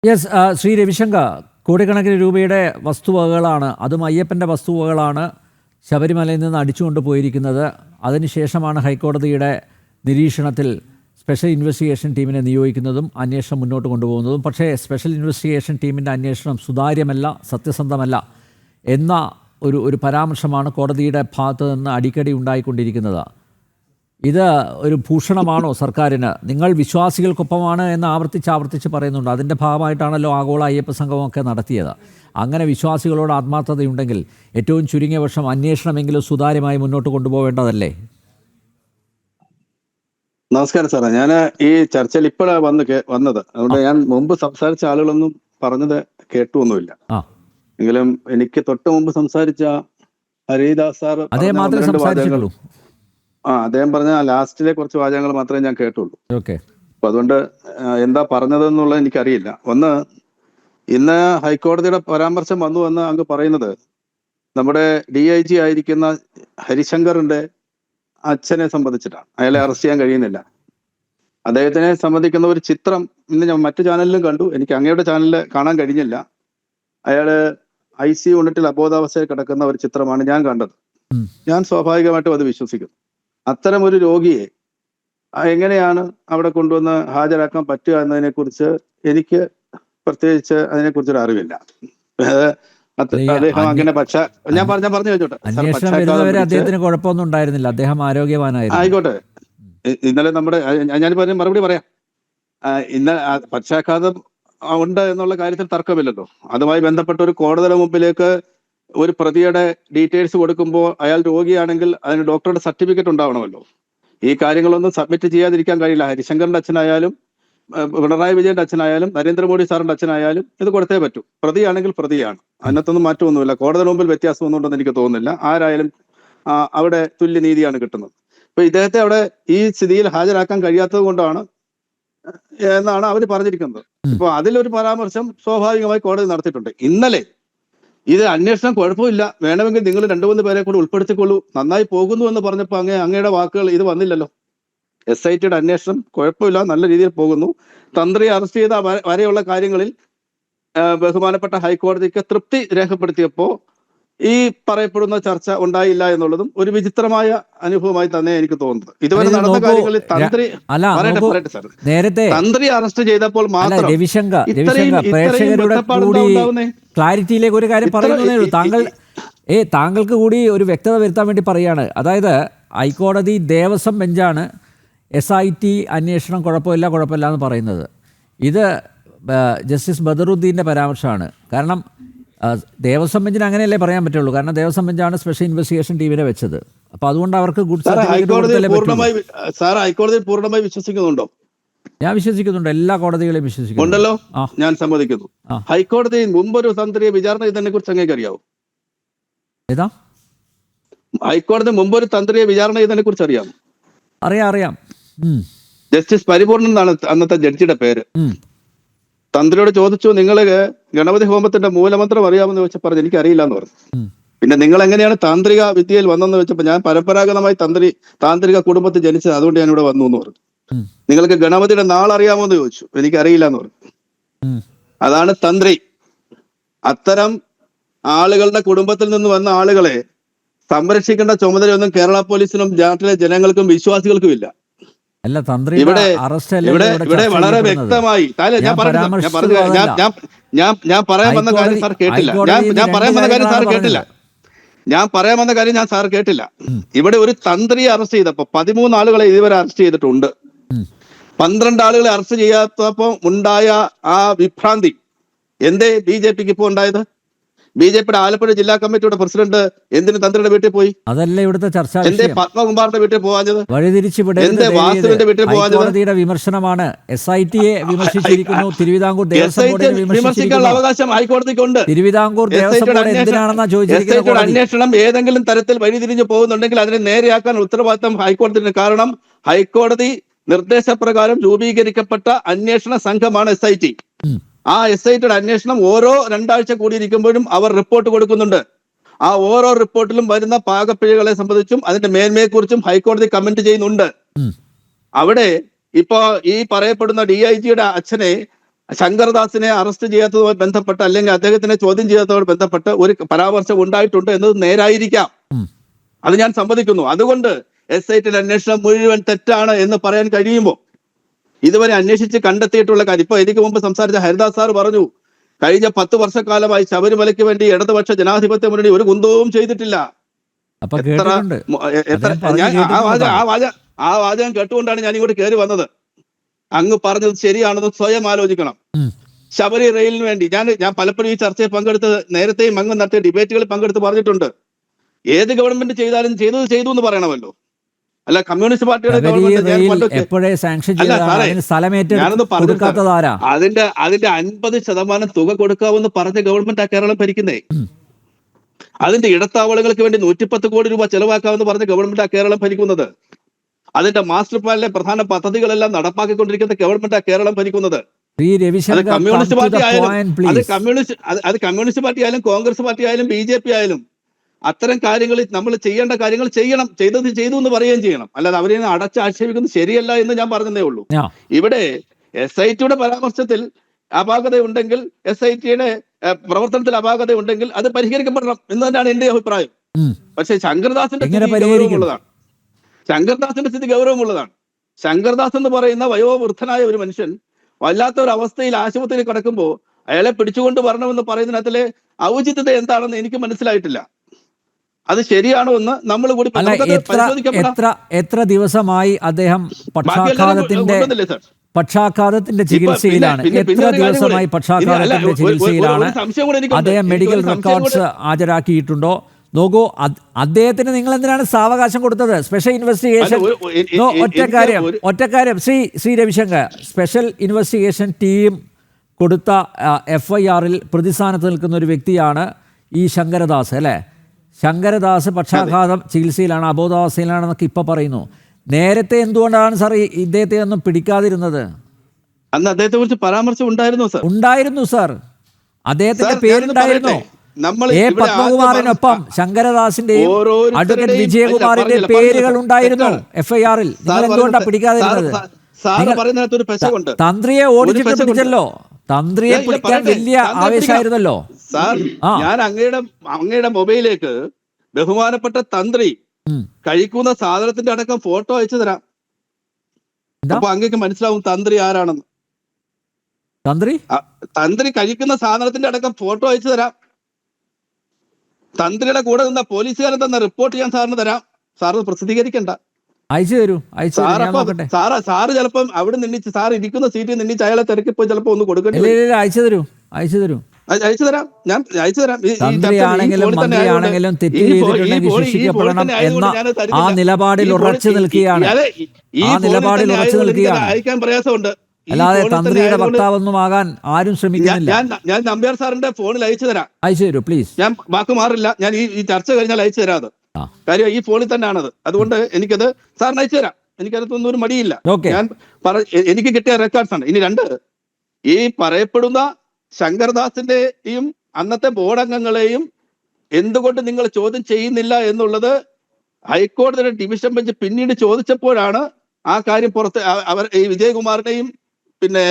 Yes, Shri Ravishankar, കോടിക്കണക്കിന് രൂപയുടെ വസ്തുവകകളാണ്, അതും അയ്യപ്പൻ്റെ വസ്തുവകകളാണ് ശബരിമലയിൽ നിന്ന് അടിച്ചുകൊണ്ട് പോയിരിക്കുന്നത്. അതിനുശേഷമാണ് ഹൈക്കോടതിയുടെ നിരീക്ഷണത്തിൽ സ്പെഷ്യൽ ഇൻവെസ്റ്റിഗേഷൻ ടീമിനെ നിയോഗിക്കുന്നതും അന്വേഷണം മുന്നോട്ട് കൊണ്ടുപോകുന്നതും. പക്ഷേ സ്പെഷ്യൽ ഇൻവെസ്റ്റിഗേഷൻ ടീമിൻ്റെ അന്വേഷണം സുതാര്യമല്ല, സത്യസന്ധമല്ല എന്ന ഒരു പരാമർശമാണ് കോടതിയുടെ ഭാഗത്ത് നിന്ന് അടിക്കടി ഉണ്ടായിക്കൊണ്ടിരിക്കുന്നത്. ഇത് ഒരു ഭൂഷണമാണോ സർക്കാരിന്? നിങ്ങൾ വിശ്വാസികൾക്കൊപ്പമാണ് എന്ന് ആവർത്തിച്ച് പറയുന്നുണ്ട്. അതിൻ്റെ ഭാഗമായിട്ടാണല്ലോ ആഗോള അയ്യപ്പ സംഗമമൊക്കെ നടത്തിയത്. അങ്ങനെ വിശ്വാസികളോട് ആത്മാർത്ഥതയുണ്ടെങ്കിൽ ഏറ്റവും ചുരുങ്ങിയ വർഷം അന്വേഷണമെങ്കിലും സുതാര്യമായി മുന്നോട്ട് കൊണ്ടുപോകേണ്ടതല്ലേ? നമസ്കാരം സാറേ, ഞാൻ ഈ ചർച്ചയിൽ ഇപ്പോഴാണ് വന്നത്. അതുകൊണ്ട് ഞാൻ മുമ്പ് സംസാരിച്ച ആളുകളൊന്നും പറഞ്ഞത് കേട്ടുവൊന്നുമില്ല. എങ്കിലും എനിക്ക് തൊട്ട് മുമ്പ് സംസാരിച്ച ഹരിദാസ് സാർ അദ്ദേഹം പറഞ്ഞ ലാസ്റ്റിലെ കുറച്ച് വാചകങ്ങൾ മാത്രമേ ഞാൻ കേട്ടുള്ളൂ. അപ്പൊ അതുകൊണ്ട് എന്താ പറഞ്ഞതെന്നുള്ളത് എനിക്കറിയില്ല. ഒന്ന്, ഇന്ന് ഹൈക്കോടതിയുടെ പരാമർശം വന്നു എന്ന് അങ്ങ് പറയുന്നത് നമ്മുടെ DIG ആയിരിക്കുന്ന ഹരിശങ്കറിന്റെ അച്ഛനെ സംബന്ധിച്ചിട്ടാണ്. അയാളെ അറസ്റ്റ് ചെയ്യാൻ കഴിയുന്നില്ല. അദ്ദേഹത്തിനെ സംബന്ധിക്കുന്ന ഒരു ചിത്രം ഇന്ന് ഞാൻ മറ്റു ചാനലിലും കണ്ടു. എനിക്ക് അങ്ങയുടെ ചാനലിൽ കാണാൻ കഴിഞ്ഞില്ല. അയാള് ICU യൂണിറ്റിൽ അബോധാവസ്ഥയിൽ കിടക്കുന്ന ഒരു ചിത്രമാണ് ഞാൻ കണ്ടത്. ഞാൻ സ്വാഭാവികമായിട്ടും അത് വിശ്വസിക്കുന്നു. അത്തരം ഒരു രോഗിയെ എങ്ങനെയാണ് അവിടെ കൊണ്ടുവന്ന് ഹാജരാക്കാൻ പറ്റുക എന്നതിനെ കുറിച്ച് എനിക്ക് പ്രത്യേകിച്ച് അതിനെക്കുറിച്ചൊരു അറിവില്ല. അദ്ദേഹം അങ്ങനെ ഞാൻ പറഞ്ഞു വെച്ചോട്ടെ. അദ്ദേഹത്തിന് കുഴപ്പമൊന്നും ഉണ്ടായിരുന്നില്ല, അദ്ദേഹം ആരോഗ്യവാനായിരുന്നു. ആയിക്കോട്ടെ, ഇന്നലെ നമ്മുടെ ഞാൻ മറുപടി പറയാം. ഇന്നലെ പക്ഷാഘാതം ഉണ്ട് എന്നുള്ള കാര്യത്തിൽ തർക്കമില്ലല്ലോ. അതുമായി ബന്ധപ്പെട്ട ഒരു കോടതിയുടെ മുമ്പിലേക്ക് ഒരു പ്രതിയുടെ ഡീറ്റെയിൽസ് കൊടുക്കുമ്പോൾ അയാൾ രോഗിയാണെങ്കിൽ അതിന് ഡോക്ടറുടെ സർട്ടിഫിക്കറ്റ് ഉണ്ടാവണമല്ലോ. ഈ കാര്യങ്ങളൊന്നും സബ്മിറ്റ് ചെയ്യാതിരിക്കാൻ കഴിയില്ല. ഹരിശങ്കറിന്റെ അച്ഛനായാലും പിണറായി വിജയന്റെ അച്ഛനായാലും നരേന്ദ്രമോദി സാറിന്റെ അച്ഛനായാലും ഇത് കൊടുത്തേ പറ്റൂ. പ്രതിയാണെങ്കിൽ പ്രതിയാണ്, അതിനകത്തൊന്നും മാറ്റമൊന്നുമില്ല. കോടതി മുമ്പിൽ വ്യത്യാസമൊന്നും ഉണ്ടെന്ന് എനിക്ക് തോന്നുന്നില്ല. ആരായാലും അവിടെ തുല്യനീതിയാണ് കിട്ടുന്നത്. അപ്പൊ ഇദ്ദേഹത്തെ അവിടെ ഈ സ്ഥിതിയിൽ ഹാജരാക്കാൻ കഴിയാത്തത് കൊണ്ടാണ് എന്നാണ് അവർ പറഞ്ഞിരിക്കുന്നത്. ഇപ്പൊ അതിലൊരു പരാമർശം സ്വാഭാവികമായി കോടതി നടത്തിയിട്ടുണ്ട്. ഇന്നലെ ഇത് അന്വേഷണം കുഴപ്പമില്ല, വേണമെങ്കിൽ നിങ്ങൾ 2-3 പേരെ കൂടി ഉൾപ്പെടുത്തിക്കൊള്ളൂ, നന്നായി പോകുന്നു എന്ന് പറഞ്ഞപ്പോൾ അങ്ങയുടെ വാക്കുകൾ ഇത് വന്നില്ലല്ലോ. SITയുടെ അന്വേഷണം കുഴപ്പമില്ല, നല്ല രീതിയിൽ പോകുന്നു. തന്ത്രിയെ അറസ്റ്റ് ചെയ്ത വരെയുള്ള കാര്യങ്ങളിൽ ബഹുമാനപ്പെട്ട ഹൈക്കോടതിക്ക് തൃപ്തി രേഖപ്പെടുത്തിയപ്പോൾ ഈ പറയപ്പെടുന്ന ചർച്ച ഉണ്ടായില്ല എന്നുള്ളതും ഒരു വിചിത്രമായ അനുഭവമായി തന്നെ എനിക്ക് തോന്നുന്നത്. ഇതുവരെ നടന്ന കാര്യങ്ങളിൽ തന്ത്രി അറസ്റ്റ് ചെയ്തപ്പോൾ മാത്രം ക്ലാരിറ്റിയിലേക്ക് ഒരു കാര്യം പറയുന്നതേ താങ്കൾക്ക് കൂടി ഒരു വ്യക്തത വരുത്താൻ വേണ്ടി പറയാണ്. അതായത് ഹൈക്കോടതി ദേവസ്വം ബെഞ്ചാണ് SIT അന്വേഷണം കുഴപ്പമില്ല എന്ന് പറയുന്നത്. ഇത് ജസ്റ്റിസ് ബദറുദ്ദീൻ്റെ പരാമർശമാണ്. കാരണം ദേവസ്വം ബെഞ്ചിന് അങ്ങനെയല്ലേ പറയാൻ പറ്റുള്ളൂ, കാരണം ദേവസ്വം ബെഞ്ചാണ് സ്പെഷ്യൽ ഇൻവെസ്റ്റിഗേഷൻ ടീമിനെ വെച്ചത്. അപ്പൊ അതുകൊണ്ട് അവർക്ക് ഹൈക്കോടതി പൂർണ്ണമായി വിശ്വസിക്കുന്നുണ്ടോ? ഞാൻ വിശ്വസിക്കുന്നുണ്ട്, എല്ലാ കോടതികളെയും വിശ്വസിക്കുന്നുണ്ടല്ലോ. ഞാൻ സമ്മതിക്കുന്നു. ഹൈക്കോടതി മുമ്പൊരു തന്ത്രിയെ വിചാരണ ചെയ്തതിനെ കുറിച്ച് അങ്ങേക്ക് അറിയാവോ? ഏതാ? ഹൈക്കോടതി മുമ്പൊരു തന്ത്രിയെ വിചാരണ ചെയ്തതിനെ കുറിച്ച് അറിയാമോ? അറിയാം. ജസ്റ്റിസ് പരിപൂർണൻ എന്നാണ് അന്നത്തെ ജഡ്ജിയുടെ പേര്. തന്ത്രിയോട് ചോദിച്ചു, നിങ്ങൾ ഗണപതി ഹോമത്തിന്റെ മൂലമന്ത്രം അറിയാമെന്ന് വെച്ച് പറഞ്ഞു എനിക്ക് അറിയില്ല എന്ന് പറഞ്ഞു. പിന്നെ നിങ്ങൾ എങ്ങനെയാണ് താന്ത്രിക വിദ്യയിൽ വന്നെന്ന് വെച്ചപ്പോൾ ഞാൻ പരമ്പരാഗതമായി താന്ത്രിക കുടുംബത്തിൽ ജനിച്ചത്, അതുകൊണ്ട് ഞാൻ ഇവിടെ വന്നു എന്ന് പറഞ്ഞു. നിങ്ങൾക്ക് ഗണപതിയുടെ നാൾ അറിയാമോ എന്ന് ചോദിച്ചു, എനിക്കറിയില്ല എന്ന് പറഞ്ഞു. അതാണ് തന്ത്രി. അത്തരം ആളുകളുടെ കുടുംബത്തിൽ നിന്ന് വന്ന ആളുകളെ സംരക്ഷിക്കേണ്ട ചുമതലയൊന്നും കേരള പോലീസിനും നാട്ടിലെ ജനങ്ങൾക്കും വിശ്വാസികൾക്കും ഇല്ല. ഇവിടെ വളരെ വ്യക്തമായി ഞാൻ പറയാൻ വന്ന കാര്യം സാർ കേട്ടില്ല. ഞാൻ പറയാൻ വന്ന കാര്യം സാർ കേട്ടില്ല. ഇവിടെ ഒരു തന്ത്രിയെ അറസ്റ്റ് ചെയ്തപ്പോ 13 ആളുകളെ ഇതുവരെ അറസ്റ്റ് ചെയ്തിട്ടുണ്ട്. 12 ആളുകളെ അറസ്റ്റ് ചെയ്യാത്തപ്പോ ഉണ്ടായ ആ വിഭ്രാന്തി എന്തേ BJPക്ക് ഇപ്പോ ഉണ്ടായത്? BJPയുടെ ആലപ്പുഴ ജില്ലാ കമ്മിറ്റിയുടെ പ്രസിഡന്റ് എന്തിന് തന്ത്രിയുടെ വീട്ടിൽ പോയി? അതല്ല ഇവിടുത്തെ ചർച്ച. എന്തേ പത്മകുമാറിന്റെ വീട്ടിൽ പോകാഞ്ഞത്? എന്തേ വാസുവിന്റെ വീട്ടിൽ പോകാഞ്ഞത്? വിമർശനമാണ്. SITയെ വിമർശിച്ചിരിക്കുന്നു. തിരുവിതാംകൂർ വിമർശിക്കാനുള്ള അവകാശം ഹൈക്കോടതിക്കുണ്ട്. തിരുവിതാംകൂർ അന്വേഷണം ഏതെങ്കിലും തരത്തിൽ വഴിതിരിഞ്ഞു പോകുന്നുണ്ടെങ്കിൽ അതിനെ നേരെയാക്കാൻ ഉത്തരവാദിത്തം ഹൈക്കോടതിന്. കാരണം ഹൈക്കോടതി നിർദ്ദേശപ്രകാരം രൂപീകരിക്കപ്പെട്ട അന്വേഷണ സംഘമാണ് SIT. ആ SITയുടെ അന്വേഷണം ഓരോ 2 ആഴ്ച കൂടിയിരിക്കുമ്പോഴും അവർ റിപ്പോർട്ട് കൊടുക്കുന്നുണ്ട്. ആ ഓരോ റിപ്പോർട്ടിലും വരുന്ന പാകപ്പിഴകളെ സംബന്ധിച്ചും അതിന്റെ മേന്മയെക്കുറിച്ചും ഹൈക്കോടതി കമന്റ് ചെയ്യുന്നുണ്ട്. അവിടെ ഇപ്പോ ഈ പറയപ്പെടുന്ന DIGയുടെ അച്ഛനെ ശങ്കർദാസിനെ അറസ്റ്റ് ചെയ്യാത്തതുമായി ബന്ധപ്പെട്ട് അല്ലെങ്കിൽ അദ്ദേഹത്തിനെ ചോദ്യം ചെയ്യാത്തതുമായി ബന്ധപ്പെട്ട് ഒരു പരാമർശം ഉണ്ടായിട്ടുണ്ട് എന്നത് നേരായിരിക്കാം. അത് ഞാൻ സമ്മതിക്കുന്നു. അതുകൊണ്ട് SIT അന്വേഷണം മുഴുവൻ തെറ്റാണ് എന്ന് പറയാൻ കഴിയുമ്പോൾ ഇതുവരെ അന്വേഷിച്ച് കണ്ടെത്തിയിട്ടുള്ള കാര്യം ഇപ്പൊ എനിക്ക് മുമ്പ് സംസാരിച്ച ഹരിദാസ് സാർ പറഞ്ഞു, കഴിഞ്ഞ 10 വർഷക്കാലമായി ശബരിമലയ്ക്ക് വേണ്ടി ഇടതുപക്ഷ ജനാധിപത്യ മുന്നണി ഒരു കുന്തവും ചെയ്തിട്ടില്ല. ആ വാചകം കേട്ടുകൊണ്ടാണ് ഞാൻ ഇങ്ങോട്ട് കയറി വന്നത്. അങ്ങ് പറഞ്ഞത് ശരിയാണെന്ന് സ്വയം ആലോചിക്കണം. ശബരി റെയിലിന് വേണ്ടി ഞാൻ പലപ്പോഴും ഈ ചർച്ചയിൽ പങ്കെടുത്ത് നേരത്തെയും അങ്ങ് നടത്തിയ ഡിബേറ്റുകളിൽ പങ്കെടുത്ത് പറഞ്ഞിട്ടുണ്ട്, ഏത് ഗവൺമെന്റ് ചെയ്താലും ചെയ്തു എന്ന് പറയണമല്ലോ. അല്ല കമ്മ്യൂണിസ്റ്റ് പാർട്ടിയുടെ അതിന്റെ 50% തുക കൊടുക്കാമെന്ന് പറഞ്ഞ ഗവൺമെന്റ് ആ കേരളം ഭരിക്കുന്നേ. അതിന്റെ ഇടത്താവളങ്ങൾക്ക് വേണ്ടി 110 കോടി രൂപ ചെലവാക്കാമെന്ന് പറഞ്ഞ ഗവൺമെന്റ് ആ കേരളം ഭരിക്കുന്നത്. അതിന്റെ മാസ്റ്റർ പ്ലാനിലെ പ്രധാന പദ്ധതികളെല്ലാം നടപ്പാക്കിക്കൊണ്ടിരിക്കുന്ന ഗവൺമെന്റ് ആ കേരളം ഭരിക്കുന്നത്. അത് കമ്മ്യൂണിസ്റ്റ് പാർട്ടി ആയാലും കോൺഗ്രസ് പാർട്ടി ആയാലും BJP ആയാലും അത്തരം കാര്യങ്ങൾ നമ്മൾ ചെയ്യേണ്ട കാര്യങ്ങൾ ചെയ്യണം, ചെയ്തു എന്ന് പറയുകയും ചെയ്യണം. അല്ലാതെ അവരെ അടച്ചാക്ഷേപിക്കുന്നത് ശരിയല്ല എന്ന് ഞാൻ പറഞ്ഞതേ ഉള്ളൂ. ഇവിടെ SITയുടെ പരാമർശത്തിൽ അപാകത ഉണ്ടെങ്കിൽ, SITയുടെ പ്രവർത്തനത്തിൽ അപാകത ഉണ്ടെങ്കിൽ അത് പരിഹരിക്കപ്പെടണം എന്ന് തന്നെയാണ് എന്റെ അഭിപ്രായം. പക്ഷെ ശങ്കർദാസിന്റെ സ്ഥിതി ഗൗരവമുള്ളതാണ്. ശങ്കർദാസ് എന്ന് പറയുന്ന വയോവൃദ്ധനായ ഒരു മനുഷ്യൻ വല്ലാത്ത ഒരു അവസ്ഥയിൽ ആശുപത്രിയിൽ കിടക്കുമ്പോൾ അയാളെ പിടിച്ചുകൊണ്ട് വരണമെന്ന് പറയുന്നതിനകത്തിലെ ഔചിത്യത എന്താണെന്ന് എനിക്ക് മനസ്സിലായിട്ടില്ല. അത് ശരിയാണോ എന്ന് നമ്മൾ കൂടി എത്ര ദിവസമായി അദ്ദേഹം പക്ഷാഘാതത്തിന്റെ ചികിത്സയിലാണ്? എത്ര ദിവസമായി പക്ഷാഘാതത്തിന്റെ ചികിത്സയിലാണ്? അദ്ദേഹം മെഡിക്കൽ റെക്കോർഡ്സ് ഹാജരാക്കിയിട്ടുണ്ടോ? നോക്കൂ, അദ്ദേഹത്തിന് നിങ്ങൾ എന്തിനാണ് സാവകാശം കൊടുത്തത്? സ്പെഷ്യൽ ഇൻവെസ്റ്റിഗേഷൻ ഒറ്റ കാര്യം Shri Ravishankar, special investigation team കൊടുത്ത FIR-ൽ പ്രതിസ്ഥാനത്ത് നിൽക്കുന്ന ഒരു വ്യക്തിയാണ് ഈ ശങ്കരദാസ്, അല്ലേ? ശങ്കരദാസ് പക്ഷാഘാതം ചികിത്സയിലാണ്, അബോധാവസ്ഥയിലാണെന്നൊക്കെ ഇപ്പൊ പറയുന്നു. നേരത്തെ എന്തുകൊണ്ടാണ് സാർ ഇദ്ദേഹത്തെ ഒന്നും പിടിക്കാതിരുന്നത്? അന്ന് അദ്ദേഹത്തെ കുറിച്ച് പരാമർശം ഉണ്ടായിരുന്നു സാർ. അദ്ദേഹത്തിന്റെ പേരുണ്ടായിരുന്നു. പത്മകുമാറിനൊപ്പം ശങ്കരദാസിന്റെയും അഡ്വക്കേറ്റ് വിജയകുമാറിന്റെ പേരുകൾ ഉണ്ടായിരുന്നു FIR-ൽ. നിങ്ങൾ എന്തുകൊണ്ടാണ് പിടിക്കാതിരുന്നത്? തന്ത്രിയെ ഓടിച്ചിട്ട് പിടിച്ചല്ലോ. തന്ത്രിയെ പിടിക്കാൻ വലിയ ആവേശമായിരുന്നല്ലോ സാർ. ഞാൻ അങ്ങയുടെ മൊബൈലിലേക്ക് ബഹുമാനപ്പെട്ട തന്ത്രി കഴിക്കുന്ന സാധനത്തിന്റെ അടക്കം ഫോട്ടോ അയച്ചു തരാം. അപ്പൊ അങ്ങേക്ക് മനസ്സിലാവും തന്ത്രി ആരാണെന്ന്. തന്ത്രി കഴിക്കുന്ന സാധനത്തിന്റെ അടക്കം ഫോട്ടോ അയച്ചു തരാം. തന്ത്രിയുടെ കൂടെ നിന്ന പോലീസുകാരൻ തന്നെ റിപ്പോർട്ട് ചെയ്യാൻ സാറിന് തരാം. സാറ് പ്രസിദ്ധീകരിക്കണ്ട, അയച്ചു തരൂ. സാറ് ചിലപ്പം അവിടെ നിന്നിച്ച് സാർ ഇരിക്കുന്ന സീറ്റിൽ നിന്നിച്ച് അയാളെ തിരക്കിപ്പോയി ചിലപ്പോ ഒന്ന് കൊടുക്കേണ്ടി അയച്ചു തരൂ. അയച്ചു തരാം, ഞാൻ അയച്ചു തരാം. ആ നിലപാടിൽ ഉറച്ചു നിൽക്കുകയാണ്. അയക്കാൻ പ്രയാസമുണ്ട്. അല്ലാതെ തന്ത്രിയുടെ വക്താവൊന്നും ആകാൻ ആരും ശ്രമിക്കുന്നില്ല. ഞാൻ നമ്പ്യാർ സാറിന്റെ ഫോണിൽ അയച്ചു തരാം. അയച്ചു തരൂ പ്ലീസ്. ഞാൻ വാക്ക് മാറില്ല. ഞാൻ ഈ ചർച്ച കഴിഞ്ഞാൽ അയച്ചു തരാം. കാര്യം ഈ ഫോണിൽ തന്നെയാണത്. അതുകൊണ്ട് എനിക്കത് സാറിന് അയച്ചു തരാം. എനിക്കതിനകത്തൊന്നും ഒരു മടിയില്ല. ഞാൻ എനിക്ക് കിട്ടിയ റെക്കോർഡ്സ് ആണ്. ഇനി 2, ഈ പറയപ്പെടുന്ന ശങ്കർദാസിന്റെയും അന്നത്തെ ബോർഡ് അംഗങ്ങളെയും എന്തുകൊണ്ട് നിങ്ങൾ ചോദ്യം ചെയ്യുന്നില്ല എന്നുള്ളത് ഹൈക്കോടതിയുടെ ഡിവിഷൻ ബെഞ്ച് പിന്നീട് ചോദിച്ചപ്പോഴാണ് ആ കാര്യം പുറത്ത് ഈ വിജയകുമാറിനെയും പിന്നെ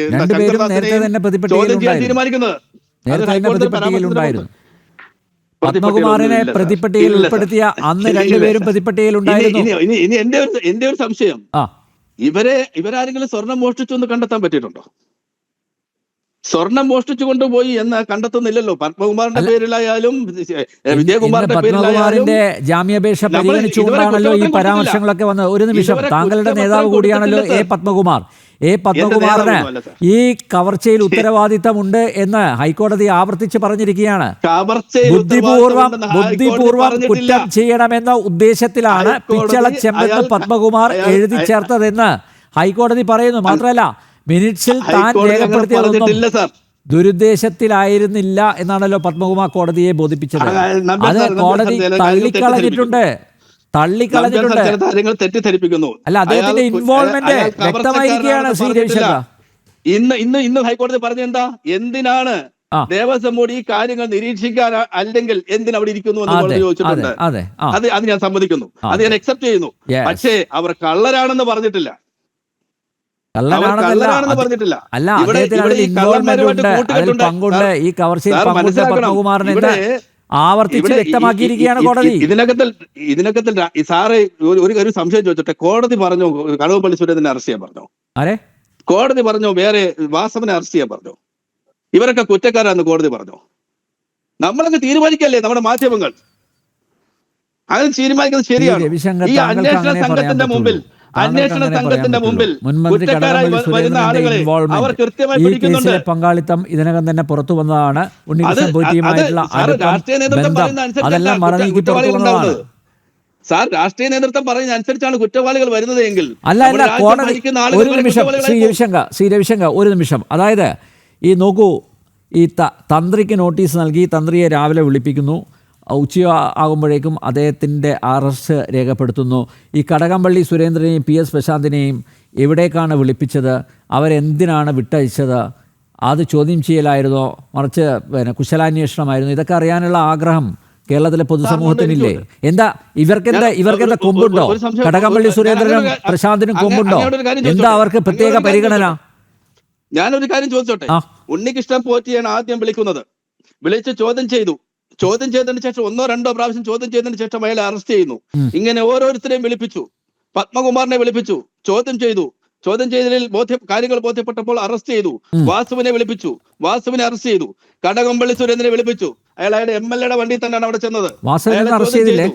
ശങ്കർദാസിനെയും ചോദ്യം ചെയ്യാൻ തീരുമാനിക്കുന്നത്. പത്മകുമാറിനെ പ്രതിപട്ടികയിൽ ഉൾപ്പെടുത്തിയ അന്ന് 2 പേരും പ്രതിപട്ടികയിൽ ഉണ്ടായിരുന്നു. ഇനി എന്റെ ഒരു സംശയം, ഇവരാരെങ്കിലും സ്വർണം മോഷ്ടിച്ചു എന്ന് കണ്ടെത്താൻ പറ്റിയിട്ടുണ്ടോ? സ്വർണം മോഷ്ടിച്ചു കൊണ്ടുപോയി എന്ന് കണ്ടെത്തുന്നില്ലല്ലോ. പത്മകുമാറിന്റെ പേരിലായാലും വിജയകുമാറിന്റെ പേരിലായാലും ജാമ്യാപേക്ഷ പരിഗണിച്ചുകൊണ്ടാണല്ലോ ഈ പരാമർശങ്ങളൊക്കെ വന്നത്. ഒരു നിമിഷം, താങ്കളുടെ നേതാവ് കൂടിയാണല്ലോ പത്മകുമാർ. പത്മകുമാറിന് ഈ കവർച്ചയിൽ ഉത്തരവാദിത്തമുണ്ട് എന്ന് ഹൈക്കോടതി ആവർത്തിച്ച് പറഞ്ഞിരിക്കുകയാണ്. ബുദ്ധിപൂർവം കുറ്റം ചെയ്യണമെന്ന ഉദ്ദേശത്തിലാണ് പിച്ചളച്ചെമ്പെന്ന് പത്മകുമാർ എഴുതി ചേർത്തതെന്ന് ഹൈക്കോടതി പറയുന്നു. മാത്രമല്ല, മിനിറ്റ്സിൽ താൻ രേഖപ്പെടുത്തിയതൊന്നും ദുരുദ്ദേശത്തിലായിരുന്നില്ല എന്നാണല്ലോ പത്മകുമാർ കോടതിയെ ബോധിപ്പിച്ചത്. അത് കോടതി തള്ളിക്കളഞ്ഞിട്ടുണ്ട്. തെറ്റിദ്ധരിപ്പിക്കുന്നു. അല്ല, അദ്ദേഹത്തിന്റെ ഇൻവോൾവ്മെന്റ് വ്യക്തമായിരിക്കുകയാണ് ശ്രീ രവിശങ്കർ. ഇന്ന് ഹൈക്കോടതി പറഞ്ഞെന്താ, എന്തിനാണ് ദേവസ്വം ബോർഡ് ഈ കാര്യങ്ങൾ നിരീക്ഷിക്കാൻ അല്ലെങ്കിൽ എന്തിനവിടെ ഇരിക്കുന്നു എന്ന് കോടതി ചോദിച്ചിട്ടുണ്ട്. അത് ഞാൻ സമ്മതിക്കുന്നു, അത് ഞാൻ അക്സെപ്റ്റ് ചെയ്യുന്നു. പക്ഷേ അവർ കള്ളരാണെന്ന് പറഞ്ഞിട്ടില്ല. കള്ളനാണെന്ന് പറഞ്ഞിട്ടില്ല. അല്ല, ഇവിടെ അദ്ദേഹത്തിന് ഇവിടെ അതിൽ ഈ ഇൻവോൾവ്മെന്റ് ഉണ്ട്, അതിൽ കൂട്ടിക്കെട്ടുണ്ട്. പങ്കുണ്ട്, ഈ കവർച്ചയിൽ സാർ പങ്കുണ്ട് മനസ്സിലാക്കണം. പത്മകുമാറിന് ഇവിടെ ആവർത്തിച്ച് ഇവിടെ വ്യക്തമാക്കിയിരിക്കുകയാണ് കോടതി. ഇതിനകത്തിൽ ഈ സാറ് ഒരു സംശയം ചോദിച്ചോട്ടെ. കോടതി പറഞ്ഞോ കടകംപള്ളി സുരേന്ദ്രനെ അറസ്റ്റ് ചെയ്യാൻ പറഞ്ഞോ? ആരെ? കോടതി പറഞ്ഞോ വേറെ വാസവനെ അറസ്റ്റ് ചെയ്യാൻ പറഞ്ഞോ? ഇവരൊക്കെ കുറ്റക്കാരാന്ന് കോടതി പറഞ്ഞോ? നമ്മളങ്ങ് തീരുമാനിക്കല്ലേ നമ്മുടെ മാധ്യമങ്ങൾ. അങ്ങനെ തീരുമാനിക്കുന്നത് ശരിയാണ്. രവിശങ്കർ, ഈ താങ്കൾക്ക് അന്വേഷണ അങ്ങനെ സംഘത്തിന്റെ മുമ്പിൽ മുൻമന്ത്രി കുറ്റക്കാരായി കടകംപള്ളി വരുന്ന സുരേന്ദ്രന്റെ ആളുകളെ അവർ ഇൻവോൾവ്മെന്റ്, കൃത്യമായി ഈ പിടിക്കുന്നുണ്ട്. കേസിലെ പങ്കാളിത്തം ഇതിനകം തന്നെ പുറത്തു വന്നതാണ്. ഉണ്ണികൃഷ്ണൻ പോറ്റിയുമായിട്ടുള്ള അടുപ്പം, രാഷ്ട്രീയ നേതൃത്വം ബന്ധം, പറയുന്ന അതെല്ലാം അനുസരിച്ചല്ല മറനീക്കി പുറത്തു കുറ്റവാളികൾ വന്നതാണ്. ഉണ്ടാവുന്നത്. സാർ രാഷ്ട്രീയ നേതൃത്വം പറയുന്ന അനുസരിച്ചാണ് കുറ്റവാളികൾ വരുന്നത് എങ്കിൽ അല്ല, കോടതി ഒരു നിമിഷം ശ്രീ രവിശങ്കർ ഒരു നിമിഷം. അതായത് ഈ നോക്കൂ, ഈ തന്ത്രിക്ക് നോട്ടീസ് നൽകി, തന്ത്രിയെ രാവിലെ വിളിപ്പിക്കുന്നു, ഉച്ച ആകുമ്പോഴേക്കും അദ്ദേഹത്തിൻ്റെ അറസ്റ്റ് രേഖപ്പെടുത്തുന്നു. ഈ കടകംപള്ളി സുരേന്ദ്രനെയും PS പ്രശാന്തിനെയും എവിടേക്കാണ് വിളിപ്പിച്ചത്? അവരെന്തിനാണ് വിട്ടയച്ചത്? അത് ചോദ്യം ചെയ്യലായിരുന്നോ, മറിച്ച് കുശലാന്വേഷണമായിരുന്നു? ഇതൊക്കെ അറിയാനുള്ള ആഗ്രഹം കേരളത്തിലെ പൊതുസമൂഹത്തിനില്ലേ? എന്താ ഇവർക്കെന്താ കൊമ്പുണ്ടോ? കടകംപള്ളി സുരേന്ദ്രനും പ്രശാന്തിനും കൊമ്പുണ്ടോ? എന്താ അവർക്ക് പ്രത്യേക പരിഗണന? ഞാനൊരു കാര്യം ചോദിച്ചോട്ടെ. ഉണ്ണികൃഷ്ണൻ പോറ്റിയാണ് ആദ്യം വിളിച്ച് ചോദ്യം ചെയ്തതിന് ശേഷം 1-2 പ്രാവശ്യം ചോദ്യം ചെയ്തതിന് ശേഷം അയാളെ അറസ്റ്റ് ചെയ്യുന്നു. ഇങ്ങനെ ഓരോരുത്തരെയും വിളിപ്പിച്ചു. പത്മകുമാറിനെ വിളിപ്പിച്ചു, ചോദ്യം ചെയ്തതിൽ കാര്യങ്ങൾ ബോധ്യപ്പെട്ടപ്പോൾ അറസ്റ്റ് ചെയ്തു. വാസുവിനെ വിളിപ്പിച്ചു, വാസുവിനെ അറസ്റ്റ് ചെയ്തു. കടകംപള്ളി സുരേന്ദ്രനെ വിളിപ്പിച്ചു. അയാളുടെ MLA വണ്ടിയിൽ തന്നെയാണ് അവിടെ ചെന്നത്. വാസവനൊന്നും അറസ്റ്റ് ചെയ്തില്ലേ?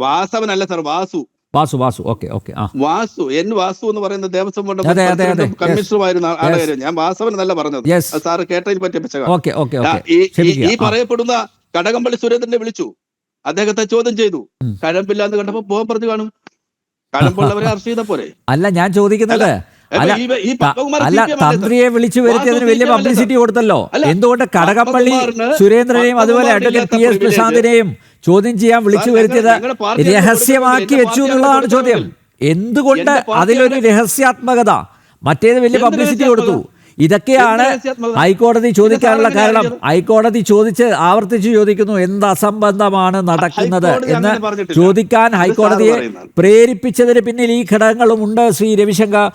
വാസവനല്ല സാർ, വാസു ഓക്കെ വാസു എന്ന് പറയുന്ന ദേവസ്വം ബോർഡ് കമ്മീഷണറുമായിരുന്ന ആളുകാര്. ഞാൻ വാസവൻ എന്നല്ല പറഞ്ഞത്, സാറ് കേട്ടതിൽ പറ്റിയ ഈ പറയപ്പെടുന്ന കടകംപള്ളി സുരേന്ദ്രനെ വിളിച്ചു, അദ്ദേഹത്തെ ചോദ്യം ചെയ്തു. കഴമ്പില്ലാന്ന് കണ്ടപ്പോ പോകാൻ പറഞ്ഞു കാണും. കഴമ്പുള്ളവരെ അറസ്റ്റ് ചെയ്ത പോരെ? അല്ല, ഞാൻ ചോദിക്കുന്നത് തന്ത്രിയെ വിളിച്ചു വരുത്തിയതിന് വലിയ പബ്ലിസിറ്റി കൊടുത്തല്ലോ. എന്തുകൊണ്ട് കടകംപള്ളി സുരേന്ദ്രനെയും അതുപോലെ അഡ്വക്കേറ്റ് PS പ്രശാന്തിനെയും ചോദ്യം ചെയ്യാൻ വിളിച്ചു വരുത്തിയത് രഹസ്യമാക്കി വെച്ചു എന്നുള്ളതാണ് ചോദ്യം. എന്തുകൊണ്ട് അതിലൊരു രഹസ്യാത്മകത? മറ്റേത് വലിയ പബ്ലിസിറ്റി കൊടുത്തു. ഇതൊക്കെയാണ് ഹൈക്കോടതി ചോദിക്കാനുള്ള കാരണം. ഹൈക്കോടതി ആവർത്തിച്ച് ചോദിക്കുന്നു, എന്ത് അസംബന്ധമാണ് നടക്കുന്നത് എന്ന് ചോദിക്കാൻ ഹൈക്കോടതിയെ പ്രേരിപ്പിച്ചതിന് പിന്നിൽ ഈ ഘടകങ്ങളും ഉണ്ട് ശ്രീ രവിശങ്കർ.